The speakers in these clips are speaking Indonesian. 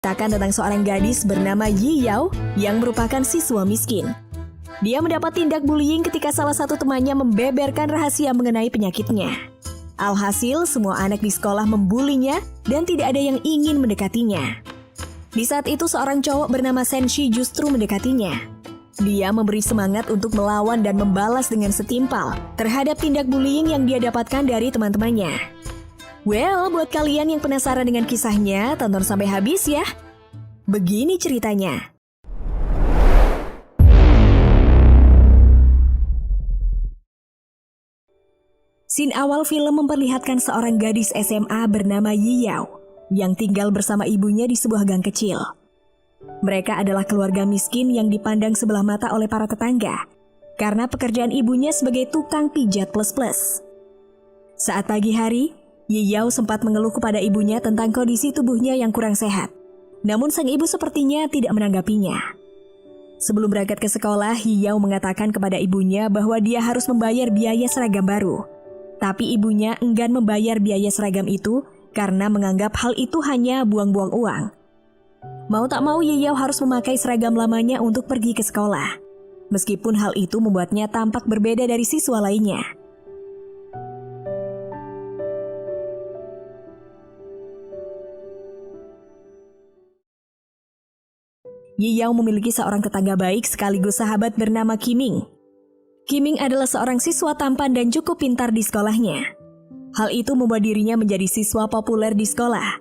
Ceritakan tentang seorang gadis bernama Yi Yao yang merupakan siswa miskin. Dia mendapat tindak bullying ketika salah satu temannya membeberkan rahasia mengenai penyakitnya. Alhasil, semua anak di sekolah membulinya dan tidak ada yang ingin mendekatinya. Di saat itu, seorang cowok bernama Senshi justru mendekatinya. Dia memberi semangat untuk melawan dan membalas dengan setimpal terhadap tindak bullying yang dia dapatkan dari teman-temannya. Well, buat kalian yang penasaran dengan kisahnya, tonton sampai habis ya. Begini ceritanya. Scene awal film memperlihatkan seorang gadis SMA bernama Yi Yao yang tinggal bersama ibunya di sebuah gang kecil. Mereka adalah keluarga miskin yang dipandang sebelah mata oleh para tetangga karena pekerjaan ibunya sebagai tukang pijat plus-plus. Saat pagi hari, Yi Yao sempat mengeluh kepada ibunya tentang kondisi tubuhnya yang kurang sehat. Namun sang ibu sepertinya tidak menanggapinya. Sebelum berangkat ke sekolah, Yi Yao mengatakan kepada ibunya bahwa dia harus membayar biaya seragam baru. Tapi ibunya enggan membayar biaya seragam itu karena menganggap hal itu hanya buang-buang uang. Mau tak mau Yi Yao harus memakai seragam lamanya untuk pergi ke sekolah. Meskipun hal itu membuatnya tampak berbeda dari siswa lainnya. Yi Yao memiliki seorang tetangga baik sekaligus sahabat bernama Qiming. Qiming adalah seorang siswa tampan dan cukup pintar di sekolahnya. Hal itu membuat dirinya menjadi siswa populer di sekolah.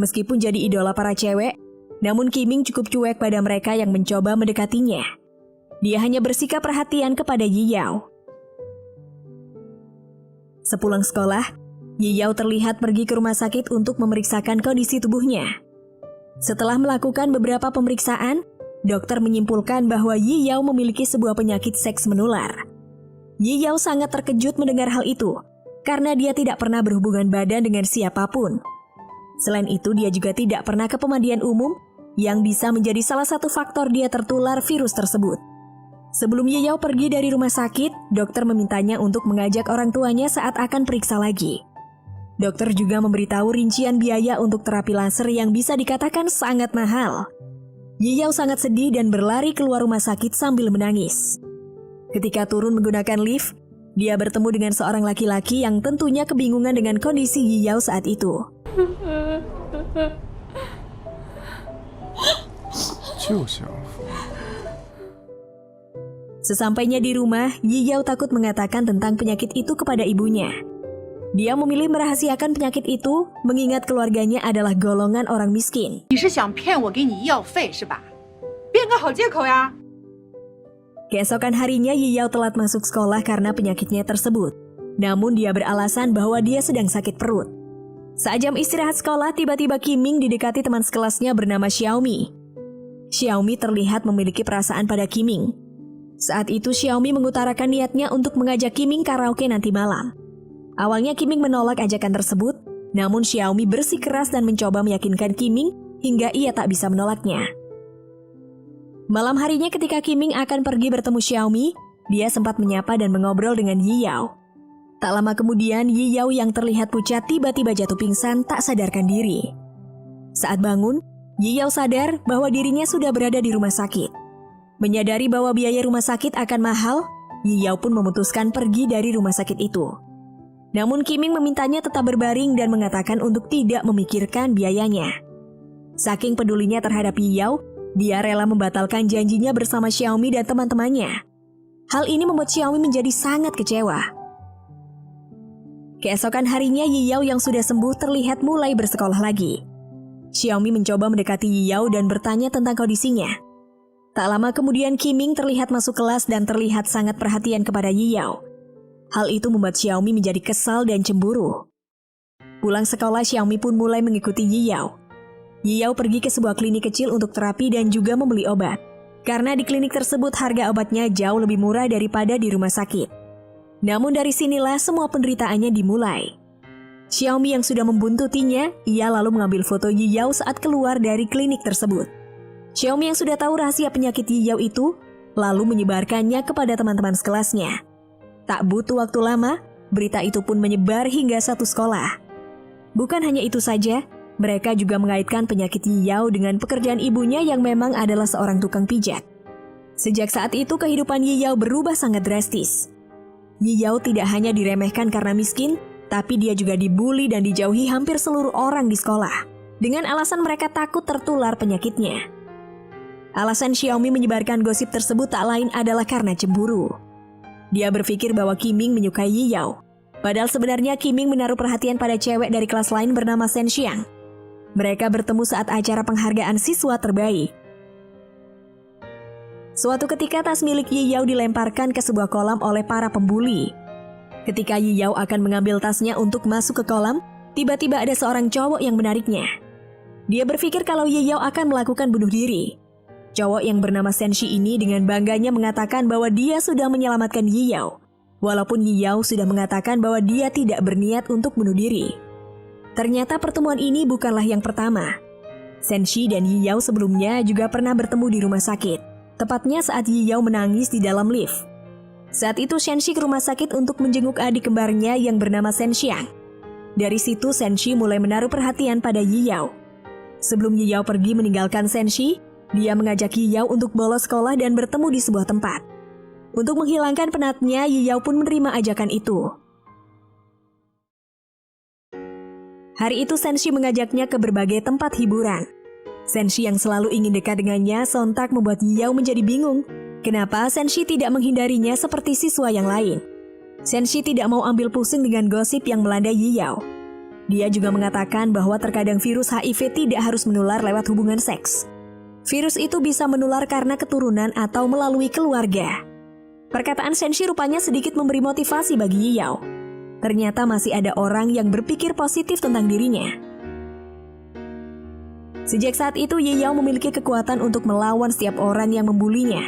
Meskipun jadi idola para cewek, namun Qiming cukup cuek pada mereka yang mencoba mendekatinya. Dia hanya bersikap perhatian kepada Yi Yao. Sepulang sekolah, Yi Yao terlihat pergi ke rumah sakit untuk memeriksakan kondisi tubuhnya. Setelah melakukan beberapa pemeriksaan, dokter menyimpulkan bahwa Yi Yao memiliki sebuah penyakit seks menular. Yi Yao sangat terkejut mendengar hal itu, karena dia tidak pernah berhubungan badan dengan siapapun. Selain itu, dia juga tidak pernah ke pemandian umum, yang bisa menjadi salah satu faktor dia tertular virus tersebut. Sebelum Yi Yao pergi dari rumah sakit, dokter memintanya untuk mengajak orang tuanya saat akan periksa lagi. Dokter juga memberitahu rincian biaya untuk terapi laser yang bisa dikatakan sangat mahal. Yi Yao sangat sedih dan berlari keluar rumah sakit sambil menangis. Ketika turun menggunakan lift, dia bertemu dengan seorang laki-laki yang tentunya kebingungan dengan kondisi Yi Yao saat itu. Sesampainya di rumah, Yi Yao takut mengatakan tentang penyakit itu kepada ibunya. Dia memilih merahasiakan penyakit itu mengingat keluarganya adalah golongan orang miskin. Keesokan harinya Yi Yao telat masuk sekolah karena penyakitnya tersebut. Namun dia beralasan bahwa dia sedang sakit perut. Saat jam istirahat sekolah, tiba-tiba Qiming didekati teman sekelasnya bernama Xiaomi. Xiaomi terlihat memiliki perasaan pada Qiming. Saat itu Xiaomi mengutarakan niatnya untuk mengajak Qiming karaoke nanti malam. Awalnya Qiming menolak ajakan tersebut, namun Xiaomi bersikeras dan mencoba meyakinkan Qiming hingga ia tak bisa menolaknya. Malam harinya ketika Qiming akan pergi bertemu Xiaomi, dia sempat menyapa dan mengobrol dengan Yi Yao. Tak lama kemudian, Yi Yao yang terlihat pucat tiba-tiba jatuh pingsan tak sadarkan diri. Saat bangun, Yi Yao sadar bahwa dirinya sudah berada di rumah sakit. Menyadari bahwa biaya rumah sakit akan mahal, Yi Yao pun memutuskan pergi dari rumah sakit itu. Namun Qiming memintanya tetap berbaring dan mengatakan untuk tidak memikirkan biayanya. Saking pedulinya terhadap Yi Yao, dia rela membatalkan janjinya bersama Xiaomi dan teman-temannya. Hal ini membuat Xiaomi menjadi sangat kecewa. Keesokan harinya Yi Yao yang sudah sembuh terlihat mulai bersekolah lagi. Xiaomi mencoba mendekati Yi Yao dan bertanya tentang kondisinya. Tak lama kemudian Qiming terlihat masuk kelas dan terlihat sangat perhatian kepada Yi Yao. Hal itu membuat Xiaomi menjadi kesal dan cemburu. Pulang sekolah, Xiaomi pun mulai mengikuti Yi Yao. Yi Yao pergi ke sebuah klinik kecil untuk terapi dan juga membeli obat. Karena di klinik tersebut harga obatnya jauh lebih murah daripada di rumah sakit. Namun dari sinilah semua penderitaannya dimulai. Xiaomi yang sudah membuntutinya, ia lalu mengambil foto Yi Yao saat keluar dari klinik tersebut. Xiaomi yang sudah tahu rahasia penyakit Yi Yao itu, lalu menyebarkannya kepada teman-teman sekelasnya. Tak butuh waktu lama, berita itu pun menyebar hingga satu sekolah. Bukan hanya itu saja, Mereka juga mengaitkan penyakit Yiyao dengan pekerjaan ibunya yang memang adalah seorang tukang pijat. Sejak saat itu kehidupan Yiyao berubah sangat drastis. Yiyao tidak hanya diremehkan karena miskin, tapi dia juga dibully dan dijauhi hampir seluruh orang di sekolah, dengan alasan mereka takut tertular penyakitnya. Alasan Xiaomi menyebarkan gosip tersebut tak lain adalah karena cemburu. Dia berpikir bahwa Qiming menyukai Yiyao, padahal sebenarnya Qiming menaruh perhatian pada cewek dari kelas lain bernama Shen Xiang. Mereka bertemu saat acara penghargaan siswa terbaik. Suatu ketika tas milik Yiyao dilemparkan ke sebuah kolam oleh para pembuli. Ketika Yiyao akan mengambil tasnya untuk masuk ke kolam, tiba-tiba ada seorang cowok yang menariknya. Dia berpikir kalau Yiyao akan melakukan bunuh diri. Cowok yang bernama Senshi ini dengan bangganya mengatakan bahwa dia sudah menyelamatkan Yiyao, walaupun Yiyao sudah mengatakan bahwa dia tidak berniat untuk bunuh diri. Ternyata pertemuan ini bukanlah yang pertama. Senshi dan Yiyao sebelumnya juga pernah bertemu di rumah sakit, tepatnya saat Yiyao menangis di dalam lift. Saat itu Senshi ke rumah sakit untuk menjenguk adik kembarnya yang bernama Shen Xiang. Dari situ Senshi mulai menaruh perhatian pada Yiyao. Sebelum Yiyao pergi meninggalkan Senshi, dia mengajak Yiyao untuk bolos sekolah dan bertemu di sebuah tempat. Untuk menghilangkan penatnya, Yiyao pun menerima ajakan itu. Hari itu Senshi mengajaknya ke berbagai tempat hiburan. Senshi yang selalu ingin dekat dengannya sontak membuat Yiyao menjadi bingung. Kenapa Senshi tidak menghindarinya seperti siswa yang lain? Senshi tidak mau ambil pusing dengan gosip yang melanda Yiyao. Dia juga mengatakan bahwa terkadang virus HIV tidak harus menular lewat hubungan seks. Virus itu bisa menular karena keturunan atau melalui keluarga. Perkataan Senshi rupanya sedikit memberi motivasi bagi Yiyao. Ternyata masih ada orang yang berpikir positif tentang dirinya. Sejak saat itu Yiyao memiliki kekuatan untuk melawan setiap orang yang membulinya.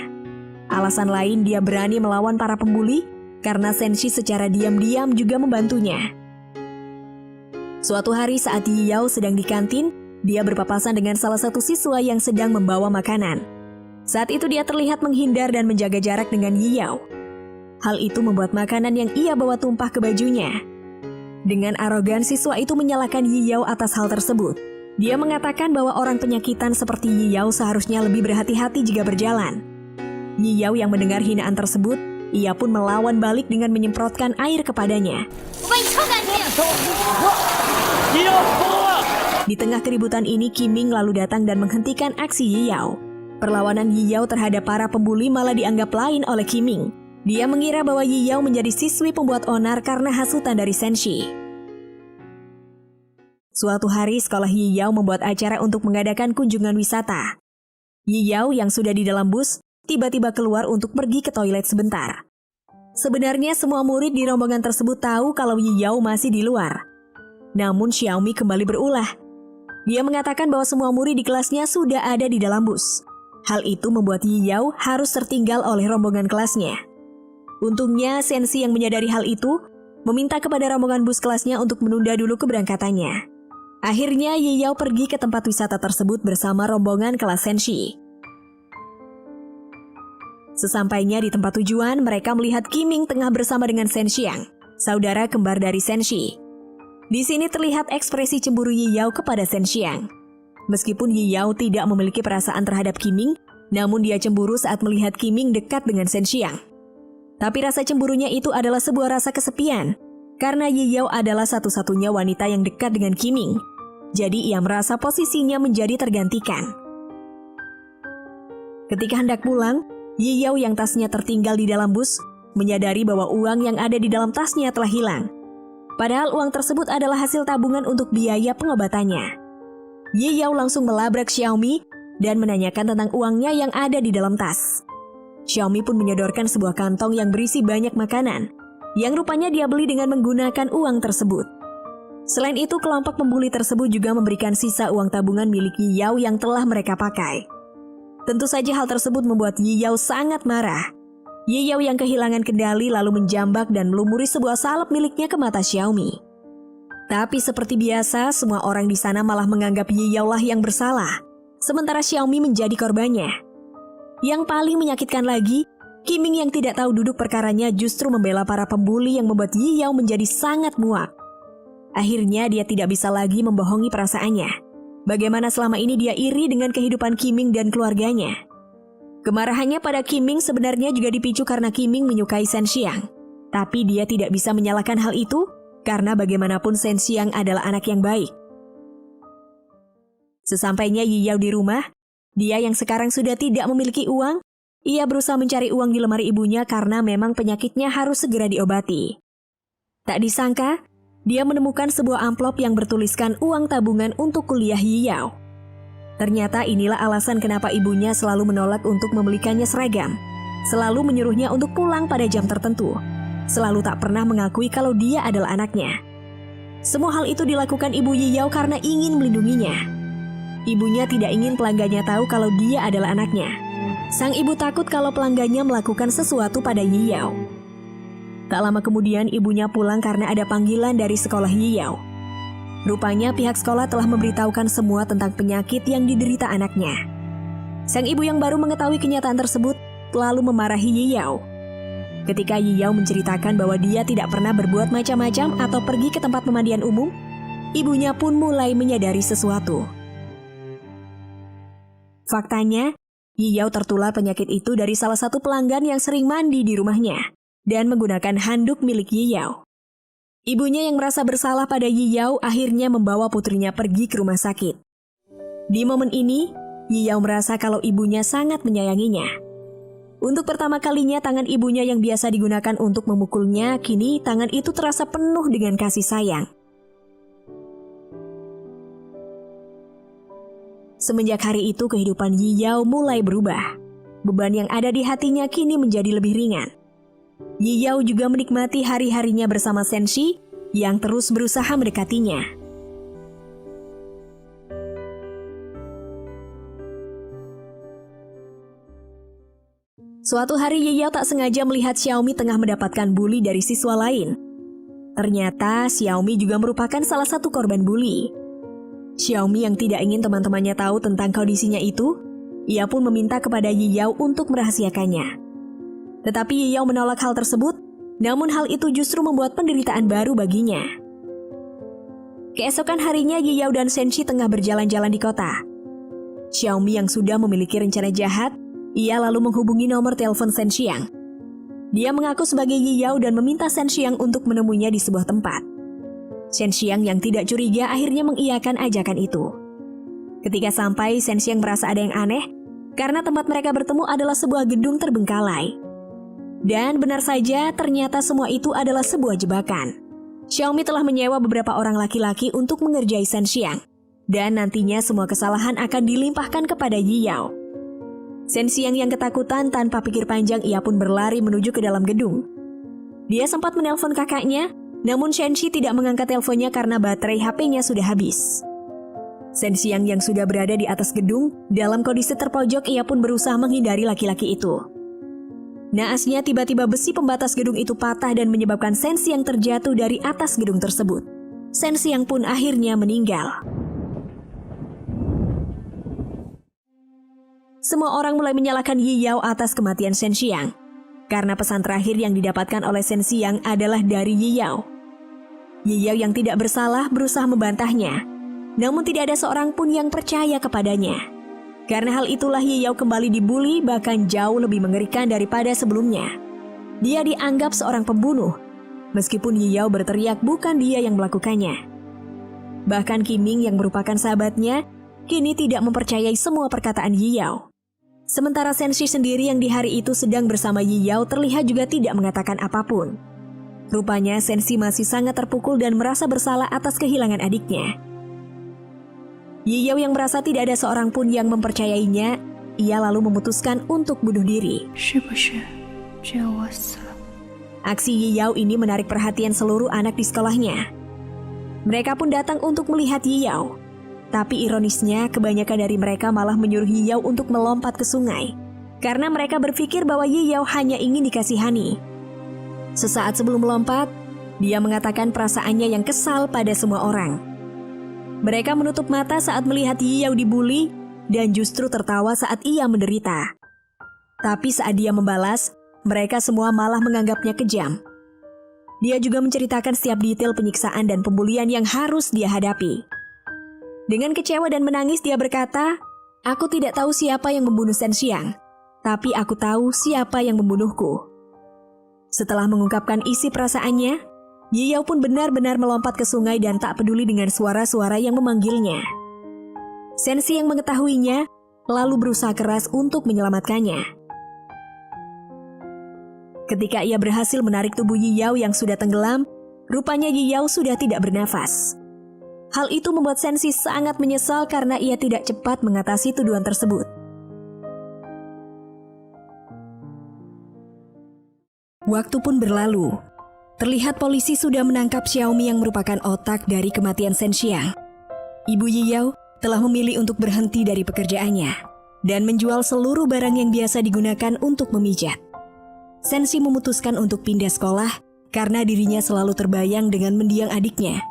Alasan lain dia berani melawan para pembuli karena Senshi secara diam-diam juga membantunya. Suatu hari saat Yiyao sedang di kantin, dia berpapasan dengan salah satu siswa yang sedang membawa makanan. Saat itu dia terlihat menghindar dan menjaga jarak dengan Yiyao. Hal itu membuat makanan yang ia bawa tumpah ke bajunya. Dengan arogan siswa itu menyalahkan Yiyao atas hal tersebut. Dia mengatakan bahwa orang penyakitan seperti Yiyao seharusnya lebih berhati-hati jika berjalan. Yiyao yang mendengar hinaan tersebut, ia pun melawan balik dengan menyemprotkan air kepadanya. Di tengah keributan ini, Qiming lalu datang dan menghentikan aksi Yiyao. Perlawanan Yiyao terhadap para pembuli malah dianggap lain oleh Qiming. Dia mengira bahwa Yiyao menjadi siswi pembuat onar karena hasutan dari Senshi. Suatu hari sekolah Yiyao membuat acara untuk mengadakan kunjungan wisata. Yiyao yang sudah di dalam bus tiba-tiba keluar untuk pergi ke toilet sebentar. Sebenarnya semua murid di rombongan tersebut tahu kalau Yiyao masih di luar. Namun Xiaomi kembali berulah. Dia mengatakan bahwa semua murid di kelasnya sudah ada di dalam bus. Hal itu membuat Yiyao harus tertinggal oleh rombongan kelasnya. Untungnya Senshi yang menyadari hal itu meminta kepada rombongan bus kelasnya untuk menunda dulu keberangkatannya. Akhirnya Yiyao pergi ke tempat wisata tersebut bersama rombongan kelas Senshi. Sesampainya di tempat tujuan, mereka melihat Qiming tengah bersama dengan Shen Xiang, saudara kembar dari Senshi. Di sini terlihat ekspresi cemburu Yiyao kepada Shen Xiang. Meskipun Yiyao tidak memiliki perasaan terhadap Qiming, namun dia cemburu saat melihat Qiming dekat dengan Shen Xiang. Tapi rasa cemburunya itu adalah sebuah rasa kesepian, karena Yiyao adalah satu-satunya wanita yang dekat dengan Qiming. Jadi ia merasa posisinya menjadi tergantikan. Ketika hendak pulang, Yiyao yang tasnya tertinggal di dalam bus, menyadari bahwa uang yang ada di dalam tasnya telah hilang. Padahal uang tersebut adalah hasil tabungan untuk biaya pengobatannya. Yiyao langsung melabrak Xiaomi dan menanyakan tentang uangnya yang ada di dalam tas. Xiaomi pun menyodorkan sebuah kantong yang berisi banyak makanan, yang rupanya dia beli dengan menggunakan uang tersebut. Selain itu, kelompok pembuli tersebut juga memberikan sisa uang tabungan milik Yiyao yang telah mereka pakai. Tentu saja hal tersebut membuat Yiyao sangat marah. Yiyao yang kehilangan kendali lalu menjambak dan melumuri sebuah salep miliknya ke mata Xiaomi. Tapi seperti biasa, semua orang di sana malah menganggap Yiyao lah yang bersalah, sementara Xiaomi menjadi korbannya. Yang paling menyakitkan lagi, Qiming yang tidak tahu duduk perkaranya justru membela para pembuli yang membuat Yiyao menjadi sangat muak. Akhirnya dia tidak bisa lagi membohongi perasaannya. Bagaimana selama ini dia iri dengan kehidupan Kiming dan keluarganya. Kemarahannya pada Kiming sebenarnya juga dipicu karena Kiming menyukai Shen Xiang. Tapi dia tidak bisa menyalahkan hal itu karena bagaimanapun Shen Xiang adalah anak yang baik. Sesampainya Yi Yao di rumah, dia yang sekarang sudah tidak memiliki uang, ia berusaha mencari uang di lemari ibunya karena memang penyakitnya harus segera diobati. Tak disangka, dia menemukan sebuah amplop yang bertuliskan uang tabungan untuk kuliah Yi Yao. Ternyata inilah alasan kenapa ibunya selalu menolak untuk membelikannya seragam. Selalu menyuruhnya untuk pulang pada jam tertentu. Selalu tak pernah mengakui kalau dia adalah anaknya. Semua hal itu dilakukan ibu Yi Yao karena ingin melindunginya. Ibunya tidak ingin pelanggannya tahu kalau dia adalah anaknya. Sang ibu takut kalau pelanggannya melakukan sesuatu pada Yi Yao. Tak lama kemudian ibunya pulang karena ada panggilan dari sekolah Yi Yao. Rupanya pihak sekolah telah memberitahukan semua tentang penyakit yang diderita anaknya. Sang ibu yang baru mengetahui kenyataan tersebut lalu memarahi Yi Yao. Ketika Yi Yao menceritakan bahwa dia tidak pernah berbuat macam-macam atau pergi ke tempat pemandian umum, ibunya pun mulai menyadari sesuatu. Faktanya, Yi Yao tertular penyakit itu dari salah satu pelanggan yang sering mandi di rumahnya dan menggunakan handuk milik Yi Yao. Ibunya yang merasa bersalah pada Yi Yao akhirnya membawa putrinya pergi ke rumah sakit. Di momen ini, Yi Yao merasa kalau ibunya sangat menyayanginya. Untuk pertama kalinya tangan ibunya yang biasa digunakan untuk memukulnya, kini tangan itu terasa penuh dengan kasih sayang. Semenjak hari itu kehidupan Yi Yao mulai berubah. Beban yang ada di hatinya kini menjadi lebih ringan. Yi Yao juga menikmati hari-harinya bersama Shen Xi yang terus berusaha mendekatinya. Suatu hari Yi Yao tak sengaja melihat Xiaomi tengah mendapatkan bully dari siswa lain. Ternyata Xiaomi juga merupakan salah satu korban bully. Xiaomi yang tidak ingin teman-temannya tahu tentang kondisinya itu, ia pun meminta kepada Yi Yao untuk merahasiakannya. Tetapi Yi Yao menolak hal tersebut, namun hal itu justru membuat penderitaan baru baginya. Keesokan harinya Yi Yao dan Shen Xi tengah berjalan-jalan di kota. Xiaomi yang sudah memiliki rencana jahat, ia lalu menghubungi nomor telepon Shen Xiang. Dia mengaku sebagai Yi Yao dan meminta Shen Xiang untuk menemuinya di sebuah tempat. Shen Xiang yang tidak curiga akhirnya mengiyakan ajakan itu. Ketika sampai, Shen Xiang merasa ada yang aneh, karena tempat mereka bertemu adalah sebuah gedung terbengkalai. Dan benar saja, ternyata semua itu adalah sebuah jebakan. Xiaomi telah menyewa beberapa orang laki-laki untuk mengerjai Shen Xiang. Dan nantinya semua kesalahan akan dilimpahkan kepada Yi Yao. Shen Xiang yang ketakutan tanpa pikir panjang ia pun berlari menuju ke dalam gedung. Dia sempat menelpon kakaknya, namun Shen Xi tidak mengangkat teleponnya karena baterai HP-nya sudah habis. Shen Xiang yang sudah berada di atas gedung, dalam kondisi terpojok ia pun berusaha menghindari laki-laki itu. Naasnya tiba-tiba besi pembatas gedung itu patah dan menyebabkan Shen Xiang terjatuh dari atas gedung tersebut. Shen Xiang pun akhirnya meninggal. Semua orang mulai menyalahkan Yi Yao atas kematian Shen Xiang, karena pesan terakhir yang didapatkan oleh Shen Xiang adalah dari Yi Yao. Yi Yao yang tidak bersalah berusaha membantahnya, namun tidak ada seorang pun yang percaya kepadanya. Karena hal itulah Yi Yao kembali dibully, bahkan jauh lebih mengerikan daripada sebelumnya. Dia dianggap seorang pembunuh, meskipun Yi Yao berteriak bukan dia yang melakukannya. Bahkan Kiming yang merupakan sahabatnya, kini tidak mempercayai semua perkataan Yi Yao. Sementara Shen Xi sendiri yang di hari itu sedang bersama Yi Yao terlihat juga tidak mengatakan apapun. Rupanya Shen Xi masih sangat terpukul dan merasa bersalah atas kehilangan adiknya. Yi Yao yang merasa tidak ada seorang pun yang mempercayainya, ia lalu memutuskan untuk bunuh diri. Aksi Yi Yao ini menarik perhatian seluruh anak di sekolahnya. Mereka pun datang untuk melihat Yi Yao. Tapi ironisnya, kebanyakan dari mereka malah menyuruh Yi Yao untuk melompat ke sungai. Karena mereka berpikir bahwa Yi Yao hanya ingin dikasihani. Sesaat sebelum melompat, dia mengatakan perasaannya yang kesal pada semua orang. Mereka menutup mata saat melihat Yi Yao dibully dan justru tertawa saat ia menderita. Tapi saat dia membalas, mereka semua malah menganggapnya kejam. Dia juga menceritakan setiap detail penyiksaan dan pembulian yang harus dia hadapi. Dengan kecewa dan menangis dia berkata, "Aku tidak tahu siapa yang membunuh Shen Xiang, tapi aku tahu siapa yang membunuhku." Setelah mengungkapkan isi perasaannya, Ye Yao pun benar-benar melompat ke sungai dan tak peduli dengan suara-suara yang memanggilnya. Shen Xiang mengetahuinya, lalu berusaha keras untuk menyelamatkannya. Ketika ia berhasil menarik tubuh Ye Yao yang sudah tenggelam, rupanya Ye Yao sudah tidak bernafas. Hal itu membuat Shen Xi sangat menyesal karena ia tidak cepat mengatasi tuduhan tersebut. Waktu pun berlalu. Terlihat polisi sudah menangkap Xiaomi yang merupakan otak dari kematian Shen Xiang. Ibu Ye Yao telah memilih untuk berhenti dari pekerjaannya dan menjual seluruh barang yang biasa digunakan untuk memijat. Shen Xi memutuskan untuk pindah sekolah karena dirinya selalu terbayang dengan mendiang adiknya.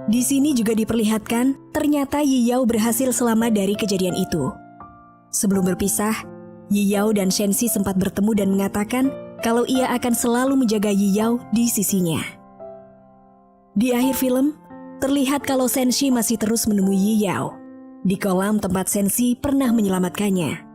Di sini juga diperlihatkan ternyata Ye Yao berhasil selamat dari kejadian itu. Sebelum berpisah, Ye Yao dan Shen Xi sempat bertemu dan mengatakan kalau ia akan selalu menjaga Ye Yao di sisinya. Di akhir film, terlihat kalau Shen Xi masih terus menemui Ye Yao di kolam tempat Shen Xi pernah menyelamatkannya.